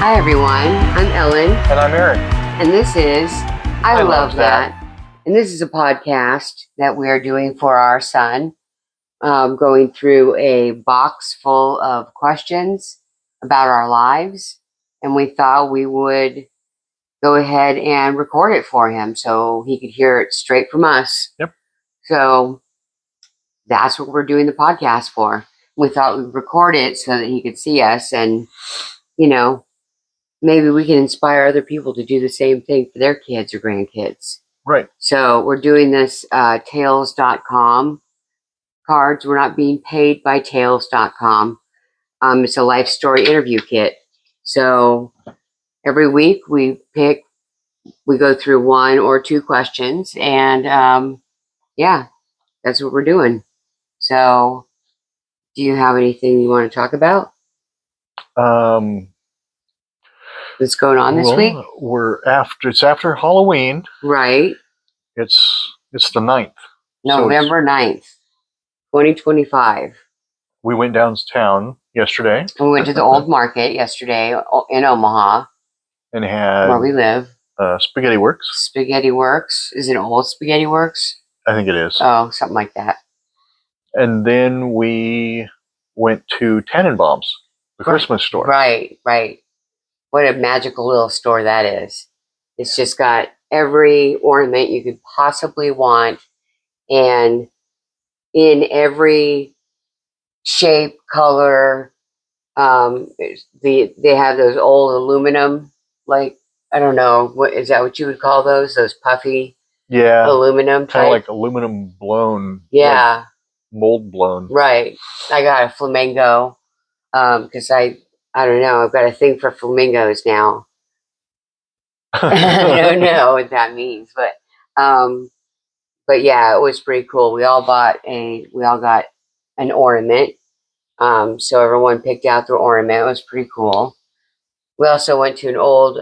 Hi everyone, I'm Ellen. And I'm Eric. And this is I Love That. And this is a podcast that we are doing for our son, going through a box full of questions about our lives. And we thought we would go ahead and record it for him so he could hear it straight from us. Yep. So that's what we're doing the podcast for. We thought we'd record it so that he could see us and, maybe we can inspire other people to do the same thing for their kids or grandkids. Right. So we're doing this Tails.com cards. We're not being paid by Tails.com. It's a life story interview kit. So every week we go through one or two questions, and that's what we're doing. So do you have anything you want to talk about? What's going on this week? It's after Halloween. Right. It's the 9th. November 9th, 2025. We went downtown yesterday. We went to the old market yesterday in Omaha. And had where we live. Spaghetti Works. Spaghetti Works. Is it old Spaghetti Works? I think it is. Oh, something like that. And then we went to Tannenbaum's, the Christmas store. Right. What a magical little store that is. It's just got every ornament you could possibly want, and in every shape, color. They have those old aluminum, like, I don't know, is that what you would call those puffy aluminum type? Kind of like aluminum blown. Yeah. Like mold blown. Right. I got a flamingo because I don't know, I've got a thing for flamingos now. I don't know what that means, but yeah, it was pretty cool. We all got an ornament. So everyone picked out their ornament. It was pretty cool. We also went to an old,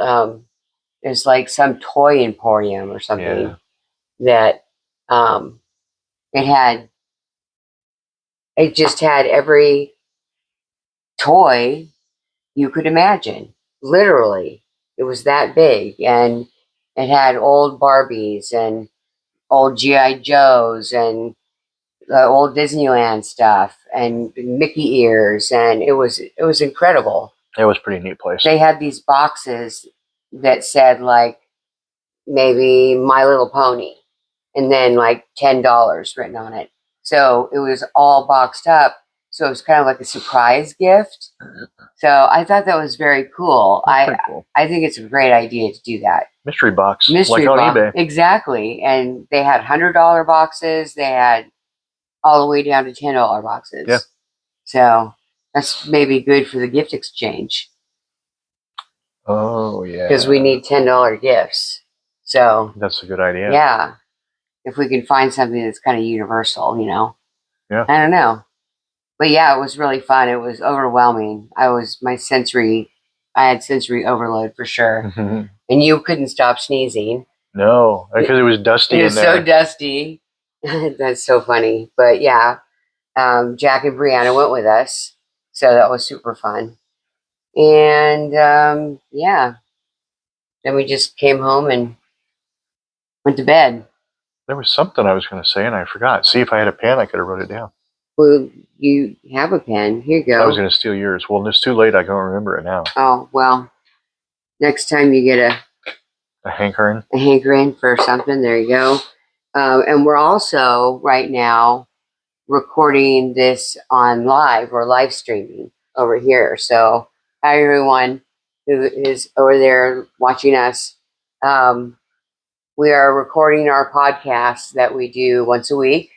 it's like some toy emporium or something that it just had every toy you could imagine. Literally, it was that big, and it had old Barbies and old G.I. Joes and old Disneyland stuff and Mickey ears, and it was incredible. It was a pretty neat place. They had these boxes that said like maybe My Little Pony, and then like $10 written on it. So it was all boxed up. So it was kind of like a surprise gift. So I thought that was very cool. Cool. I think it's a great idea to do that. Mystery box. Mystery like box. On eBay. Exactly. And they had $100 boxes. They had all the way down to $10 boxes. Yeah. So that's maybe good for the gift exchange. Oh, yeah. Because we need $10 gifts. So that's a good idea. Yeah. If we can find something that's kind of universal, Yeah. I don't know. But yeah, it was really fun. It was overwhelming. I had sensory overload for sure. And you couldn't stop sneezing. No, because it was dusty in there. It was so dusty. That's so funny. But yeah, Jack and Brianna went with us. So that was super fun. And then we just came home and went to bed. There was something I was going to say and I forgot. See, if I had a pen, I could have wrote it down. Well, you have a pen. Here you go. I was going to steal yours. Well, it's too late. I can't remember it now. Oh, well, next time you get a hankering. A hankering for something, there you go. And we're also right now recording this on live or live streaming over here. So hi everyone who is over there watching us. We are recording our podcast that we do once a week,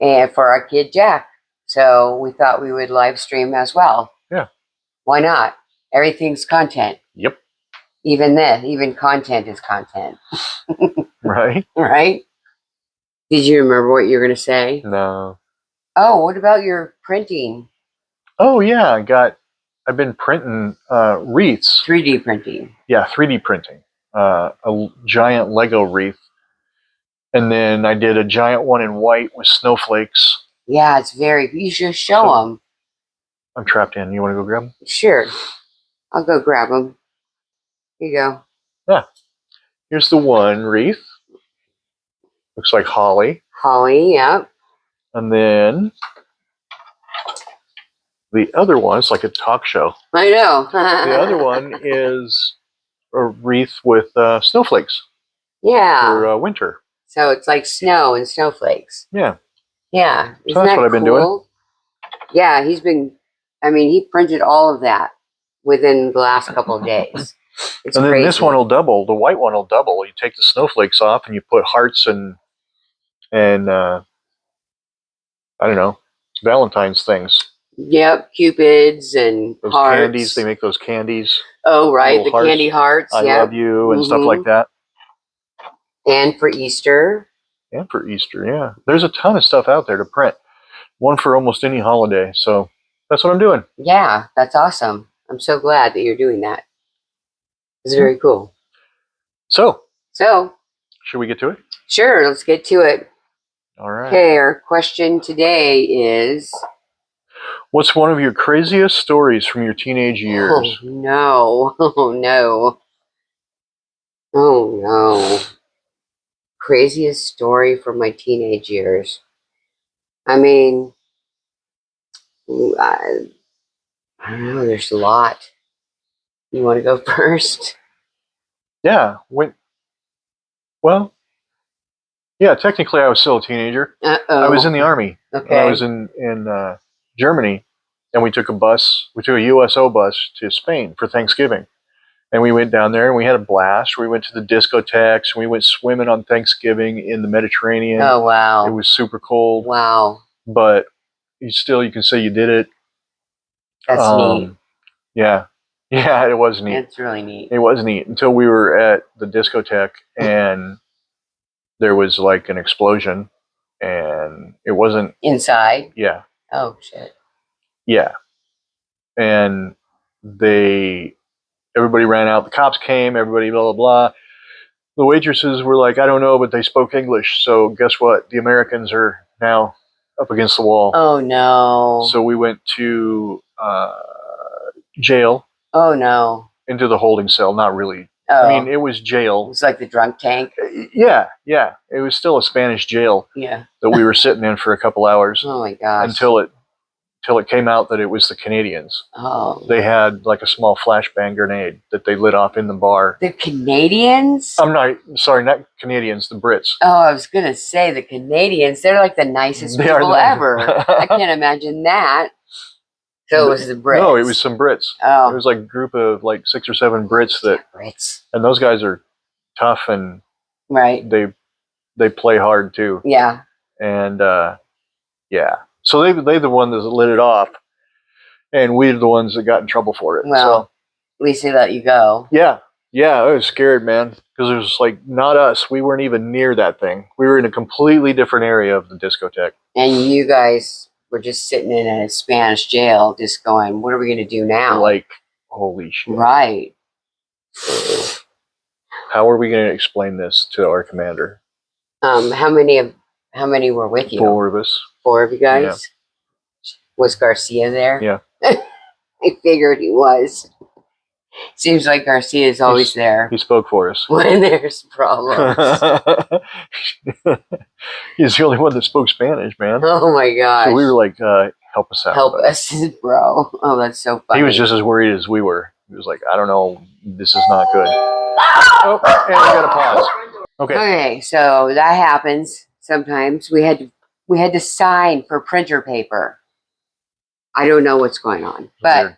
and for our kid Jack. So we thought we would live stream as well. Yeah. Why not? Everything's content. Yep. Even content is content. Right. Right? Did you remember what you were going to say? No. Oh, what about your printing? Oh, yeah. I've been printing wreaths. 3D printing. Yeah, 3D printing. A giant Lego wreath. And then I did a giant one in white with snowflakes. Yeah, you should show them. I'm trapped in. You want to go grab them? Sure. I'll go grab them. Here you go. Yeah. Here's the one wreath. Looks like holly. Holly, yep. And then the other one, it's like a talk show. I know. The other one is a wreath with snowflakes Yeah. for winter. So it's like snow and snowflakes. Yeah. Yeah. So Isn't that's that what I've been doing. Yeah, he printed all of that within the last couple of days. It's and then crazy. this one will double. The white one will double. You take the snowflakes off and you put hearts and I don't know, Valentine's things. Yep, Cupids and those hearts. Candies. They make those candies. Oh, right, the hearts. candy hearts. I love you and stuff like that. And for Easter. And for Easter, yeah. There's a ton of stuff out there to print. One for almost any holiday. So that's what I'm doing. Yeah, that's awesome. I'm so glad that you're doing that. It's very cool. So, should we get to it? Sure, let's get to it. All right. Okay, our question today is... What's one of your craziest stories from your teenage years? Oh, no. Oh, no. Oh, no. Craziest story from my teenage years. I mean, I don't know. There's a lot. You want to go first? Yeah. Well, yeah, technically I was still a teenager. Uh-oh. I was in the Army. Okay. I was in Germany, and we took a bus. We took a USO bus to Spain for Thanksgiving. And we went down there and we had a blast. We went to the discotheques. We went swimming on Thanksgiving in the Mediterranean. Oh, wow. It was super cold. Wow. But you can say you did it. That's neat. Yeah. Yeah, it was neat. It's really neat. It was neat until we were at the discotheque and there was like an explosion and it wasn't... Inside? Yeah. Oh, shit. Yeah. And everybody ran out. The cops came, everybody blah, blah, blah. The waitresses were like, I don't know, but they spoke English. So guess what? The Americans are now up against the wall. Oh, no. So we went to jail. Oh, no. Into the holding cell. Not really. Oh. I mean, it was jail. It was like the drunk tank. Yeah, yeah. It was still a Spanish jail. Yeah. That we were sitting in for a couple hours. Oh, my gosh. Until it came out that it was the Canadians. Oh. They had like a small flashbang grenade that they lit off in the bar. The Canadians? I'm not Canadians, the Brits. Oh, I was going to say the Canadians. They're like the nicest people ever. I can't imagine that. So it was the Brits. No, it was some Brits. Oh. It was like a group of like 6 or 7 Brits Brits. And those guys are tough and right. They play hard too. Yeah. And yeah. So they the one that lit it off, and we're the ones that got in trouble for it. Well, at least they let you go. Yeah, yeah, I was scared, man, because it was like not us. We weren't even near that thing. We were in a completely different area of the discotheque. And you guys were just sitting in a Spanish jail, just going, "What are we going to do now?" Like, holy shit! Right. How are we going to explain this to our commander? How many were with you? 4 of us. 4 of you guys? Yeah. Was Garcia there? Yeah. I figured he was. Seems like Garcia is always there. He spoke for us. When there's problems. He's the only one that spoke Spanish, man. Oh my gosh. So we were like, help us out. Help us, bro. Oh, that's so funny. He was just as worried as we were. He was like, I don't know, this is not good. Oh, and we got to pause. Okay, so that happens sometimes. We had to sign for printer paper. I don't know what's going on. But weird.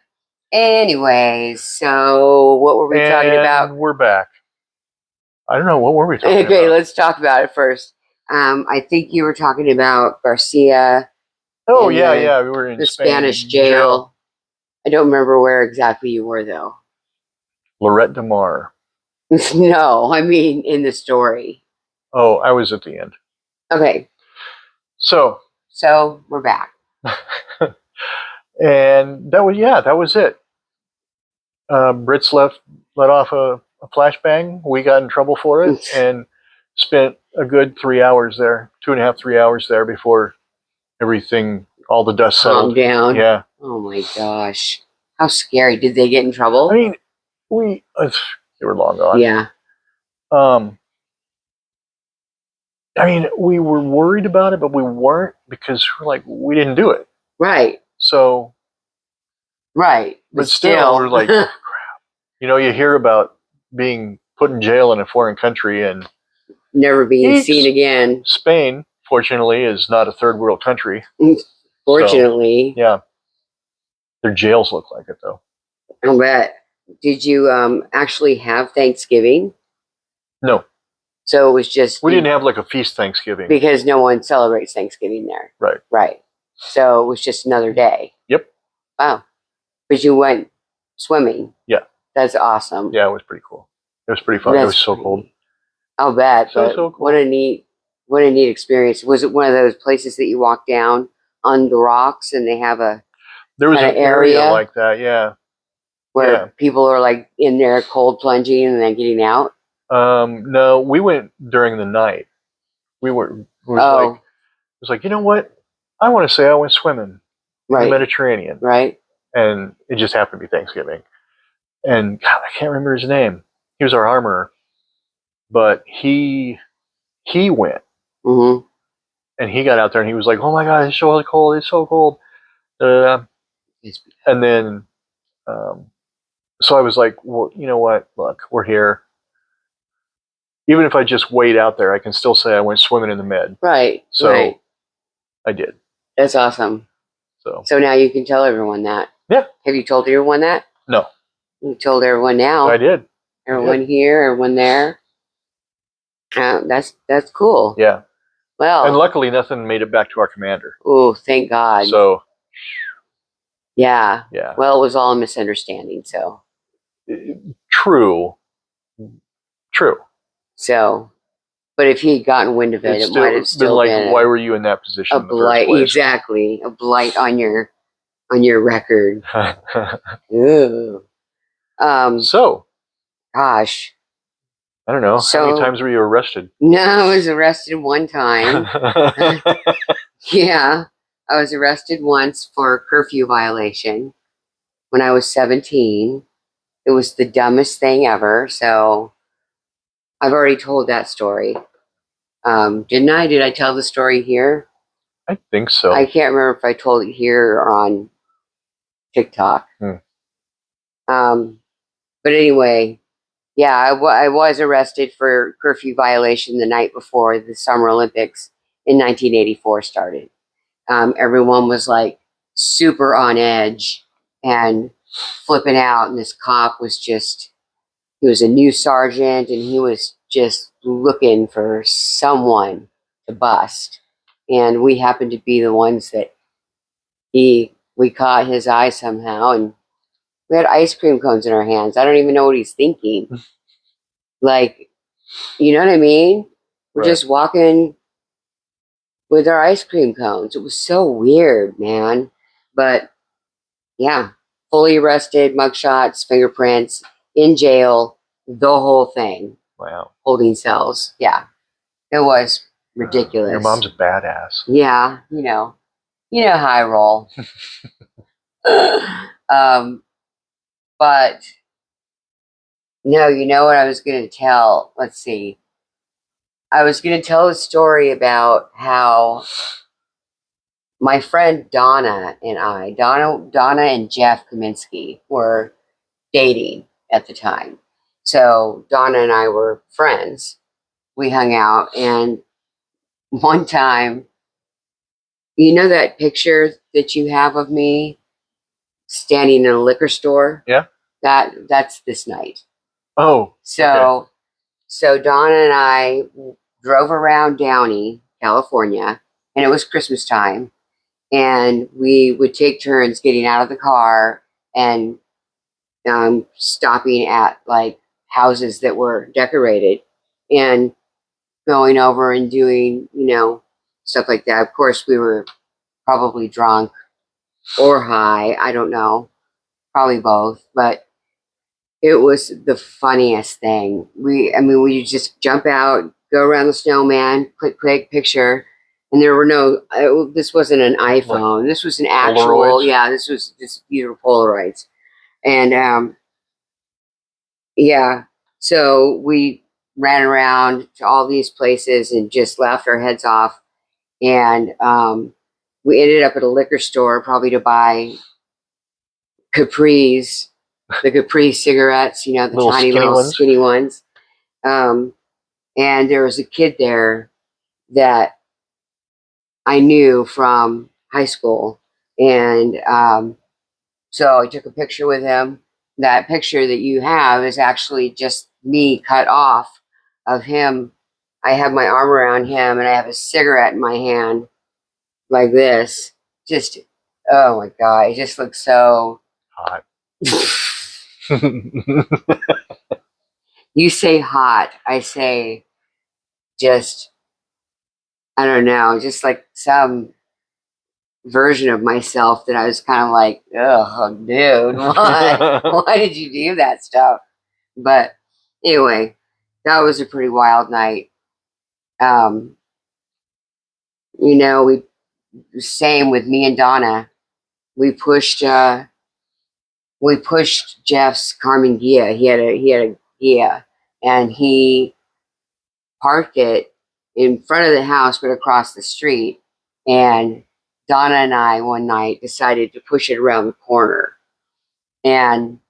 Anyways, so what were we talking about? We're back. I don't know, what were we talking about? Okay, let's talk about it first. I think you were talking about Garcia. Oh, yeah, we were in the Spanish jail. I don't remember where exactly you were, though. Lorette de Mar. No, I mean in the story. Oh, I was at the end. Okay. So we're back. And that was it. Brits let off a flashbang. We got in trouble for it and spent a good 3 hours there, 2.5, 3 hours there before everything, all the dust settled down. Yeah. Oh my gosh. How scary. Did they get in trouble? I mean, they were long gone. Yeah. I mean, we were worried about it, but we weren't because we're like, we didn't do it. Right. So. Right. But still, we're like, crap. You hear about being put in jail in a foreign country and never being seen again. Spain, fortunately, is not a third world country. Fortunately. So, yeah. Their jails look like it, though. I'll bet. Did you actually have Thanksgiving? No. So it was just... We didn't have like a feast Thanksgiving. Because no one celebrates Thanksgiving there. Right. Right. So it was just another day. Yep. Wow. But you went swimming. Yeah. That's awesome. Yeah, it was pretty cool. It was pretty fun. It was so cold. I'll bet. So cool. What a neat experience. Was it one of those places that you walk down on the rocks and they have a... There was an area like that, yeah. Where people are like in there cold plunging and then getting out? No, we went during the night. It was like, you know what? I want to say I went swimming in the Mediterranean. Right. And it just happened to be Thanksgiving. And God, I can't remember his name. He was our armorer. But he went. Mm-hmm. And he got out there and he was like, oh my God, it's so cold. It's so cold. And then, so I was like, well, you know what? Look, we're here. Even if I just wade out there, I can still say I went swimming in the Med. Right. So I did. That's awesome. So now you can tell everyone that. Yeah. Have you told everyone that? No. You told everyone now. I did. Everyone here, everyone there. That's cool. Yeah. Well. And luckily, nothing made it back to our commander. Oh, thank God. So. Yeah. Yeah. Well, it was all a misunderstanding. So. True. So, but if he had gotten wind of it, it might have still been like, why were you in that position? A blight, exactly. A blight on your record. Ew. So. Gosh. I don't know. How many times were you arrested? No, I was arrested one time. Yeah. I was arrested once for a curfew violation when I was 17. It was the dumbest thing ever. So I've already told that story. Didn't I? Did I tell the story here? I think so. I can't remember if I told it here or on TikTok. But anyway, yeah, I was arrested for curfew violation the night before the Summer Olympics in 1984 started. Everyone was like super on edge and flipping out, and this cop was he was a new sergeant, and he was just looking for someone to bust. And we happened to be the ones that we caught his eye somehow, and we had ice cream cones in our hands. I don't even know what he's thinking. Like, you know what I mean? We're just walking with our ice cream cones. It was so weird, man. But yeah, fully arrested, mugshots, fingerprints, in jail, the whole thing. Wow. Holding cells. Yeah. It was ridiculous. Your mom's a badass. Yeah, you know how I roll. But no, you know what I was going to tell? Let's see. I was going to tell a story about how my friend Donna and Jeff Kaminsky were dating at the time. So Donna and I were friends. We hung out, and one time, you know that picture that you have of me standing in a liquor store? Yeah. That's this night. Oh. So Donna and I drove around Downey, California, and it was Christmas time. And we would take turns getting out of the car and stopping at like houses that were decorated and going over and doing, stuff like that. Of course, we were probably drunk or high. I don't know. Probably both. But it was the funniest thing. We just jump out, go around the snowman, click, picture. And there were this wasn't an iPhone. This was an actual, Polaroids? yeah, this was just beautiful Polaroids. And yeah, so we ran around to all these places and just laughed our heads off. And we ended up at a liquor store probably to buy Capri's, the Capri cigarettes, you know, the Little tiny skinny little ones. skinny ones. Um, and there was a kid there that I knew from high school. And so I took a picture with him. That picture that you have is actually just me cut off of him. I have my arm around him and I have a cigarette in my hand like this. Just, oh my God, it just looks so. Hot. You say hot. I say just, I don't know, just like some version of myself that I was kind of like, oh, dude, why? Why did you do that stuff? But anyway, that was a pretty wild night. Um, you know, same with me and Donna. We pushed Jeff's Carmen Gia. He had a Gia, and he parked it in front of the house, but across the street. And Donna and I one night decided to push it around the corner, and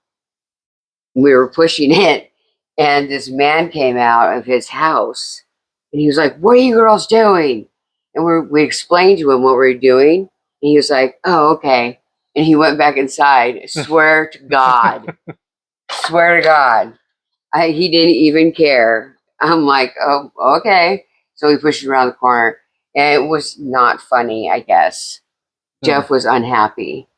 we were pushing it, and this man came out of his house, and he was like, "What are you girls doing?" And we explained to him what we were doing, and he was like, "Oh, okay." And he went back inside. Swear to God, swear to God, he didn't even care. I'm like, "Oh, okay." So we pushed it around the corner, and it was not funny. I guess Jeff was unhappy.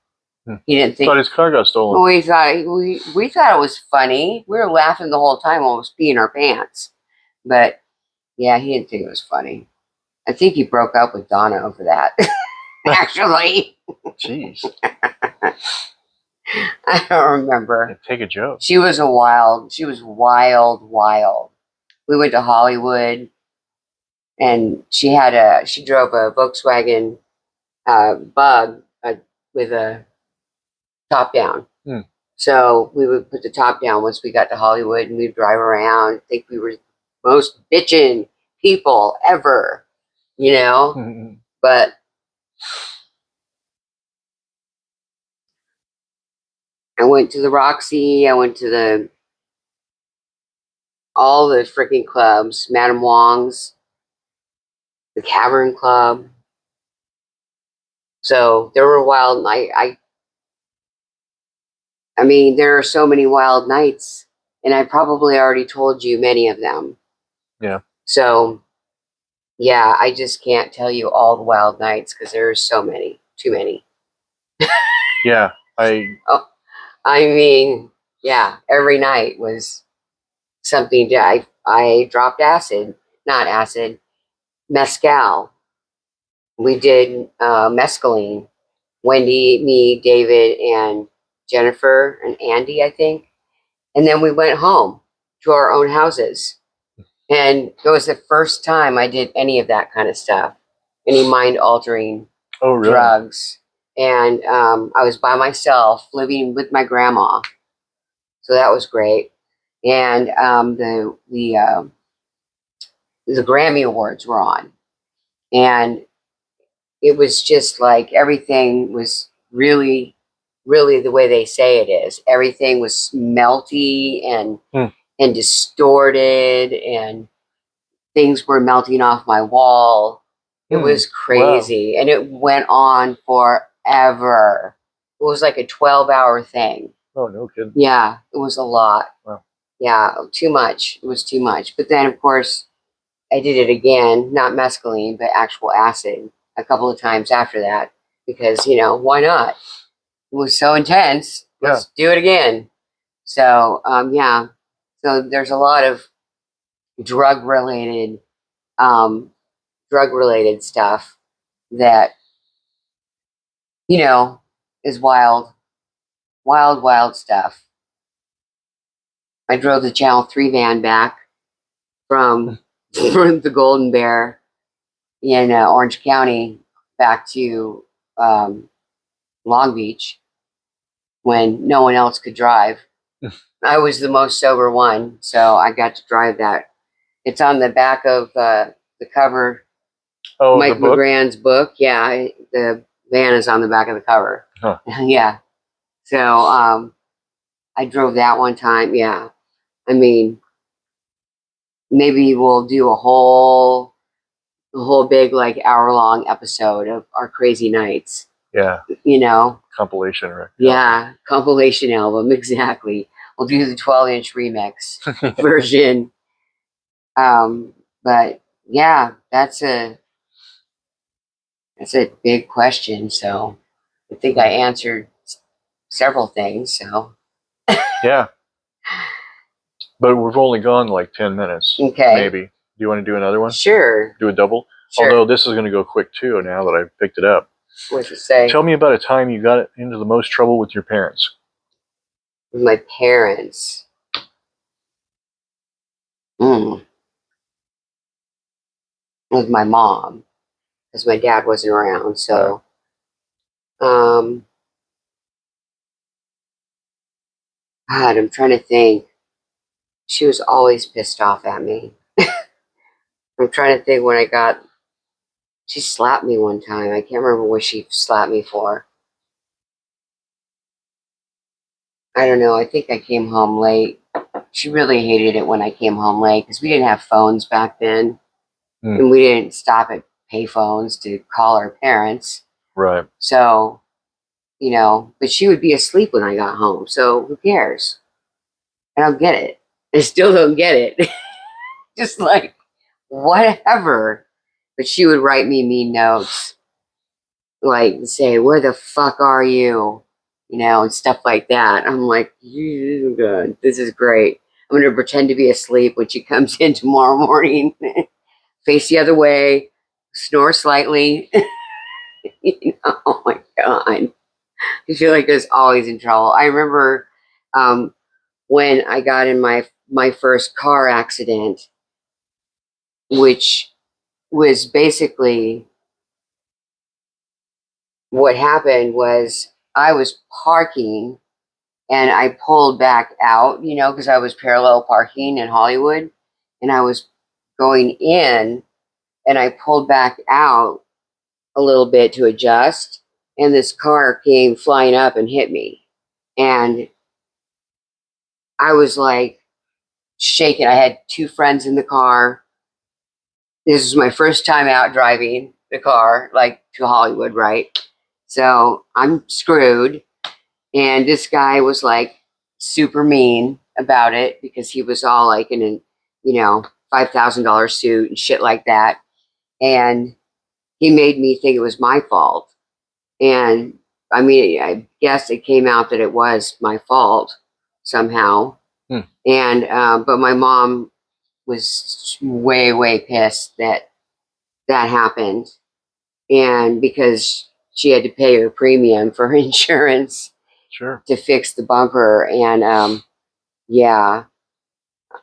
He didn't think. Thought his car got stolen. We thought it was funny. We were laughing the whole time, almost peeing our pants. But yeah, he didn't think it was funny. I think he broke up with Donna over that. Actually, Jeez. I don't remember. Take a joke. She was wild. We went to Hollywood, and she drove a Volkswagen Bug with a top down. So we would put the top down once we got to Hollywood, and we'd drive around. Think we were the most bitchin' people ever, you know? But I went to the Roxy. I went to all the freaking clubs, Madame Wong's, the Cavern Club. So there were wild night. I mean, there are so many wild nights, and I probably already told you many of them. Yeah. So yeah, I just can't tell you all the wild nights because there are so many, too many. Yeah, Oh, I mean, yeah, every night was something. I dropped acid, not acid, mezcal. We did mescaline. Wendy, me, David, and Jennifer and Andy, I think. And then we went home to our own houses. And it was the first time I did any of that kind of stuff, any mind altering drugs. And I was by myself living with my grandma. So that was great. And the Grammy Awards were on. And it was just like everything was really, really the way they say it is. Everything was melty and distorted, and things were melting off my wall. It was crazy. Wow. And it went on forever. It was like a 12-hour thing. Oh, no kidding. Yeah, it was a lot. Wow. Yeah, too much. It was too much. But then, of course, I did it again, not mescaline, but actual acid a couple of times after that because, you know, why not? It was so intense. Let's do it again. So, yeah. So there's a lot of drug related stuff that, you know, is wild, wild stuff. I drove the Channel 3 van back from the Golden Bear in Orange County back to Long Beach. when no one else could drive. I was the most sober one, so I got to drive that. It's on the back of the cover. Oh, Mike the book? McGrahn's book. Yeah, the van is on the back of the cover. Huh. Yeah. So I drove that one time. Yeah. I mean, maybe we'll do a whole big like hour-long episode of our crazy nights. Yeah. You know. Compilation, right? Yeah, compilation album, exactly. We'll do the 12-inch remix version. But yeah, that's a big question. So I think I answered several things. So yeah, but we've only gone like 10 minutes. Okay. Maybe. Do you want to do another one? Sure. Do a double? Sure. Although this is going to go quick too now that I've picked it up. What's it say? Tell me about a time you got into the most trouble with your parents. With my parents. With my mom, because my dad wasn't around. So, God, I'm trying to think. She was always pissed off at me. I'm trying to think when I got. She slapped me one time. I can't remember what she slapped me for. I don't know. I think I came home late. She really hated it when I came home late because we didn't have phones back then. And we didn't stop at payphones to call our parents. Right. So, but she would be asleep when I got home. So who cares? I don't get it. I still don't get it. Just like, whatever. But she would write me mean notes. Like, say, where the fuck are you? And stuff like that. I'm like, good. This is great. I'm going to pretend to be asleep when she comes in tomorrow morning. Face the other way. Snore slightly. Oh my God. I feel like I was always in trouble. I remember when I got in my first car accident, which was basically what happened was I was parking and I pulled back out, because I was parallel parking in Hollywood and I was going in and I pulled back out a little bit to adjust and this car came flying up and hit me. And I was like shaking. I had two friends in the car. This was my first time out driving the car, like to Hollywood, right? So I'm screwed. And this guy was like super mean about it because he was all like in a, $5,000 suit and shit like that. And he made me think it was my fault. And I mean, I guess it came out that it was my fault somehow. And, but my mom was way, way pissed that happened. And because she had to pay her premium for her insurance. Sure. To fix the bumper. And yeah,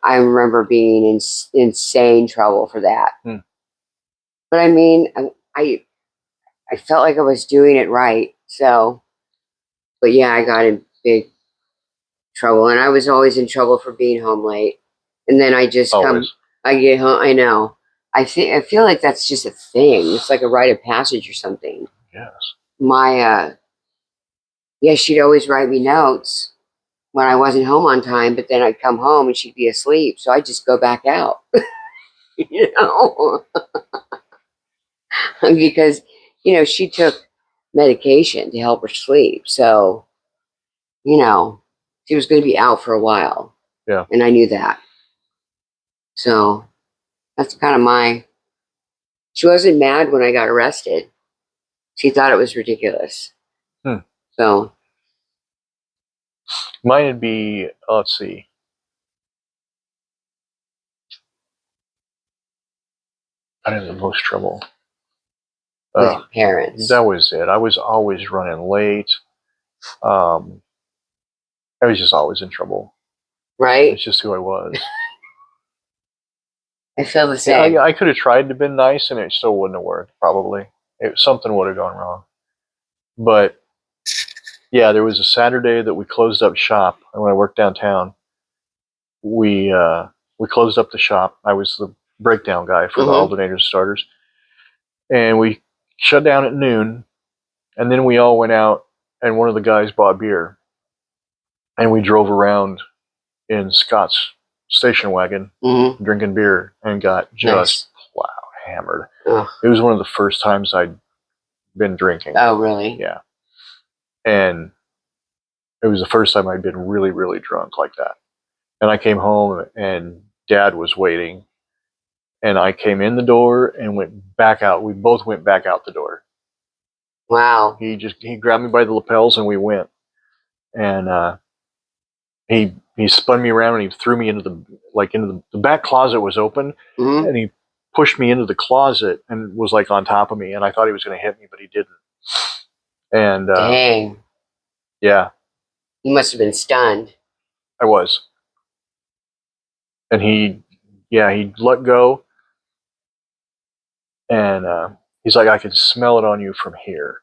I remember being in insane trouble for that. But I mean, I felt like I was doing it right. So, but yeah, I got in big trouble, and I was always in trouble for being home late. And then I just I get home. I know. I feel like that's just a thing. It's like a rite of passage or something. Yes. My yeah, she'd always write me notes when I wasn't home on time, but then I'd come home and she'd be asleep. So I'd just go back out, because, she took medication to help her sleep. So, she was going to be out for a while. Yeah. And I knew that. So that's kind of she wasn't mad when I got arrested. She thought it was ridiculous. So. Mine would be, let's see. I had the most trouble. With parents. That was it. I was always running late. I was just always in trouble. Right? It's just who I was. I feel the same. I could have tried to be nice and it still wouldn't have worked, probably. Something would have gone wrong. But Yeah, there was a Saturday that we closed up shop, and when I worked downtown, we closed up the shop. I was the breakdown guy for the alternators and starters, and we shut down at noon. And then we all went out, and one of the guys bought beer, and we drove around in Scott's station wagon, drinking beer, and got just hammered. Ugh. It was one of the first times I'd been drinking. Oh, really? Yeah. And it was the first time I'd been really, really drunk like that. And I came home, and Dad was waiting, and I came in the door and went back out. We both went back out the door. Wow. He grabbed me by the lapels, and we went. And he spun me around, and he threw me into the back closet was open, and he pushed me into the closet and was like on top of me, and I thought he was going to hit me, but he didn't. And dang. Yeah. You must have been stunned. I was. And he let go, and he's like, I could smell it on you from here.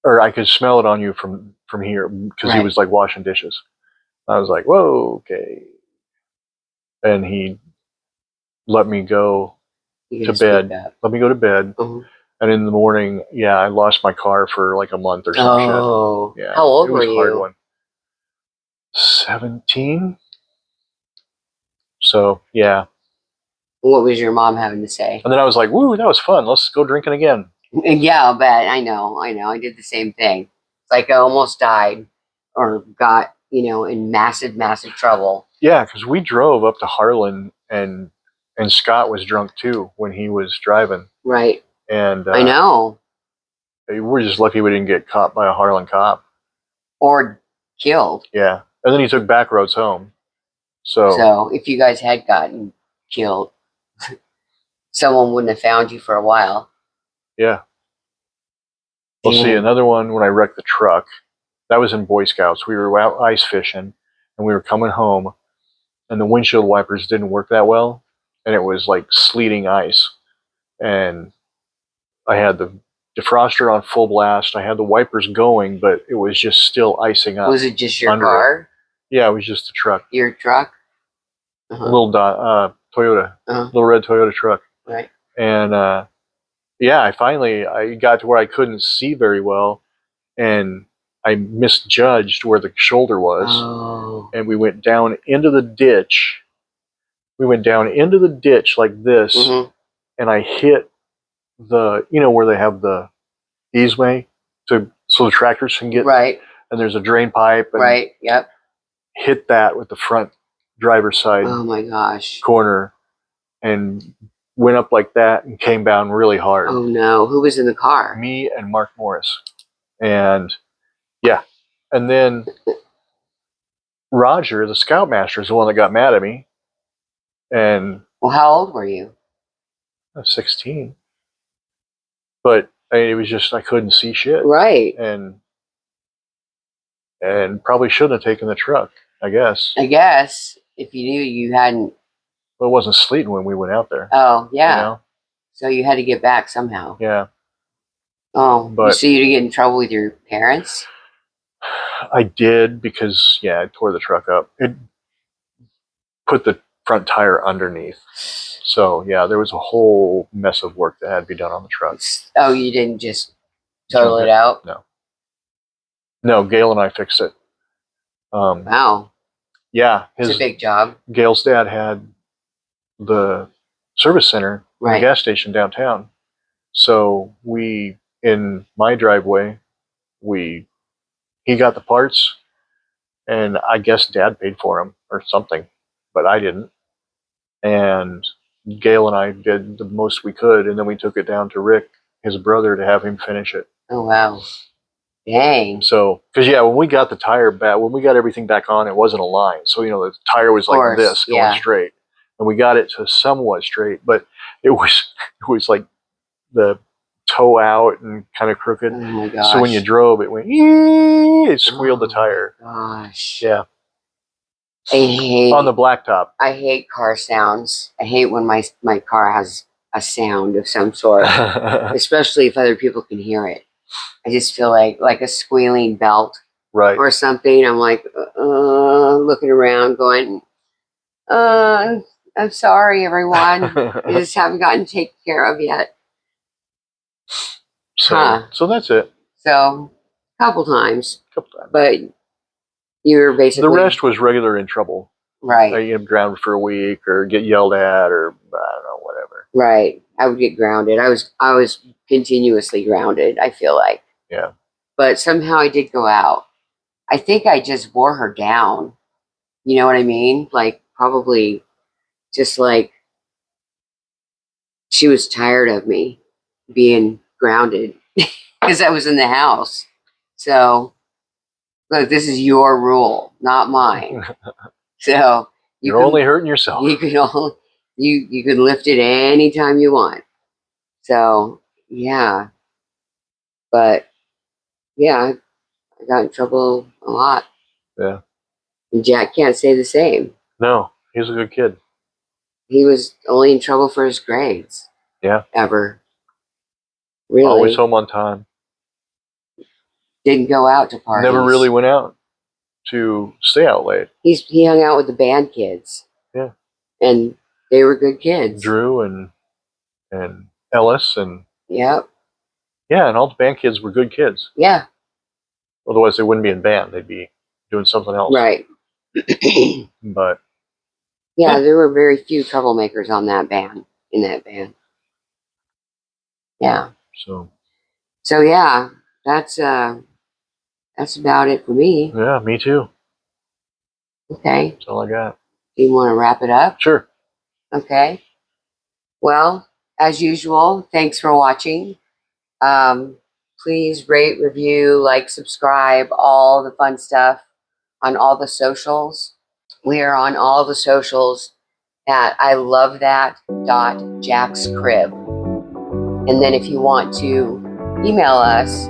Or I could smell it on you from here, because he was like washing dishes. I was like, whoa, okay. And he let me go to bed. Let me go to bed. And in the morning, I lost my car for like a month or some shit. Yeah. How old were you? It was a hard one. 17. So, yeah. What was your mom having to say? And then I was like, woo, that was fun. Let's go drinking again. Yeah, I'll bet. I know. I did the same thing. It's like I almost died or got, in massive, massive trouble. Yeah, because we drove up to Harlan, and Scott was drunk too when he was driving. Right. And I know. We're just lucky we didn't get caught by a Harlan cop. Or killed. Yeah. And then he took back roads home. So if you guys had gotten killed, someone wouldn't have found you for a while. Yeah. We'll see, another one when I wrecked the truck. That was in Boy Scouts. We were out ice fishing, and we were coming home, and the windshield wipers didn't work that well, and it was like sleeting ice. And I had the defroster on full blast. I had the wipers going, but it was just still icing up. Was it just your car? Yeah, it was just the truck. Your truck? A little Toyota, little red Toyota truck. Right. And I got to where I couldn't see very well, and I misjudged where the shoulder was. Oh. And we went down into the ditch. We went down into the ditch like this, and I hit the, where they have the easeway so the tractors can get. Right. And there's a drain pipe. And right. Yep. Hit that with the front driver's side. Oh my gosh. Corner, and went up like that and came down really hard. Oh no! Who was in the car? Me and Mark Morris. And and then Roger, the scoutmaster, is the one that got mad at me. And well, how old were you? I was 16. But it was just I couldn't see shit. Right. And probably shouldn't have taken the truck, I guess. I guess if you knew you hadn't. Well, it wasn't sleeting when we went out there. Oh yeah. So you had to get back somehow. Yeah. Oh, so you didn't get in trouble with your parents? I did because I tore the truck up. It put the front tire underneath. So there was a whole mess of work that had to be done on the truck. Oh, you didn't just total it out? No, Gail and I fixed it. Wow. Yeah. It's a big job. Gail's dad had the service center, the gas station downtown. So in my driveway, he got the parts, and I guess Dad paid for them or something, but I didn't. And Gail and I did the most we could, and then we took it down to Rick, his brother, to have him finish it. Oh wow. Dang. So, because when we got the tire back, when we got everything back on, it wasn't a line. So, the tire was like this, going straight. And we got it to somewhat straight, but it was like the toe out and kind of crooked. Oh my gosh. So when you drove, it went, it squealed the tire. Gosh. Yeah. I hate on the blacktop. I hate car sounds. I hate when my car has a sound of some sort, especially if other people can hear it. I just feel like a squealing belt Right. or something. I'm like, looking around going, I'm sorry, everyone. I just haven't gotten taken care of yet. So that's it. So, a couple times. Couple times. But you were basically... The rest was regular in trouble. Right. You get grounded for a week or get yelled at or I don't know, whatever. Right. I would get grounded. I was continuously grounded, I feel like. Yeah. But somehow I did go out. I think I just wore her down. You know what I mean? Like, probably just like she was tired of me being grounded because I was in the house. So, look, this is your rule, not mine. So You're only hurting yourself. You can only, you can lift it anytime you want. So yeah, but yeah, I got in trouble a lot. Yeah. And Jack can't say the same. No, he's a good kid. He was only in trouble for his grades. Yeah. Ever. Really. Always home on time. Didn't go out to parties. Never really went out to stay out late. He hung out with the band kids. Yeah. And they were good kids. Drew and Ellis and... Yep. Yeah, and all the band kids were good kids. Yeah. Otherwise, they wouldn't be in band. They'd be doing something else. Right. But... Yeah, there were very few troublemakers in that band. Yeah. So yeah, that's about it for me. Yeah, me too. Okay. That's all I got. Do you want to wrap it up? Sure. Okay. Well, as usual, thanks for watching. Please rate, review, like, subscribe, all the fun stuff on all the socials. We are on all the socials at ilovethat.jackscrib. And then if you want to email us,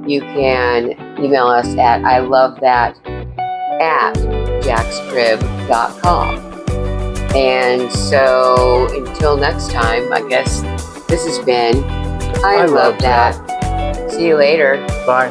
you can email us at ilovethat@jackscrib.com. And so until next time, I guess this has been I Love That. See you later. Bye.